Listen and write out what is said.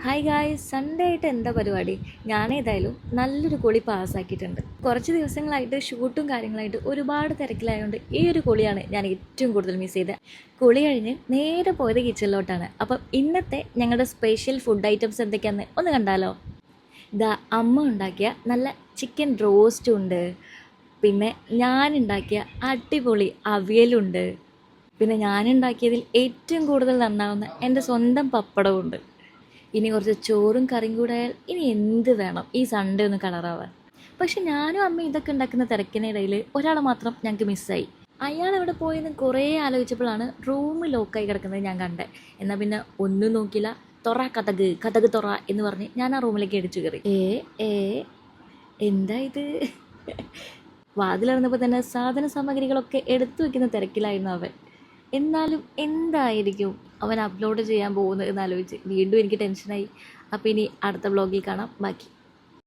Hi guys, Sunday ആയിട്ട് എന്താ പരിപാടി? ഞാനേതായാലും നല്ലൊരു കുളി പാസ്സാക്കിയിട്ടുണ്ട്. കുറച്ച് ദിവസങ്ങളായിട്ട് ഷൂട്ടും കാര്യങ്ങളായിട്ട് ഒരുപാട് തിരക്കിലായതുകൊണ്ട് ഈ ഒരു കുളിയാണ് ഞാൻ ഏറ്റവും കൂടുതൽ മിസ് ചെയ്തത്. കുളി കഴിഞ്ഞ് നേരെ പോയത് കിച്ചണിലോട്ടാണ്. അപ്പം ഇന്നത്തെ ഞങ്ങളുടെ സ്പെഷ്യൽ ഫുഡ് ഐറ്റംസ് എന്തൊക്കെയാണെന്ന് ഒന്ന് കണ്ടാലോ? ഇതാ അമ്മ ഉണ്ടാക്കിയ നല്ല ചിക്കൻ റോസ്റ്റും ഉണ്ട്. പിന്നെ ഞാനുണ്ടാക്കിയ അടിപൊളി അവിയലുണ്ട്. പിന്നെ ഞാനുണ്ടാക്കിയതിൽ ഏറ്റവും കൂടുതൽ നന്നാവുന്ന എൻ്റെ സ്വന്തം പപ്പടവും ഉണ്ട്. ഇനി കുറച്ച് ചോറും കറിയും കൂടെ ആയാൽ ഇനി എന്ത് വേണം ഈ സൺഡേ ഒന്ന് കളറാവാൻ. പക്ഷെ ഞാനും അമ്മ ഇതൊക്കെ ഉണ്ടാക്കുന്ന തിരക്കിനിടയിൽ ഒരാളെ മാത്രം ഞങ്ങൾക്ക് മിസ്സായി. അയാൾ എവിടെ പോയെന്ന് കുറേ ആലോചിച്ചപ്പോഴാണ് റൂം ലോക്കായി കിടക്കുന്നത് ഞാൻ കണ്ടത്. എന്നാൽ പിന്നെ ഒന്നും നോക്കില്ല, തൊറ കഥക് കഥക് തൊറ എന്ന് പറഞ്ഞ് ഞാൻ ആ റൂമിലേക്ക് അടിച്ചു കയറി. ഏ എന്താ ഇത്? വാതിലിറന്നപ്പോൾ തന്നെ സാധന സാമഗ്രികളൊക്കെ എടുത്തു വയ്ക്കുന്ന തിരക്കിലായിരുന്നു അവൻ. എന്നാലും എന്തായിരിക്കും അവൻ അപ്ലോഡ് ചെയ്യാൻ പോകുന്നത് എന്നാലോചിച്ച് വീണ്ടും എനിക്ക് ടെൻഷനായി. അപ്പോൾ ഇനി അടുത്ത വ്ളോഗിൽ കാണാം. ബാക്കി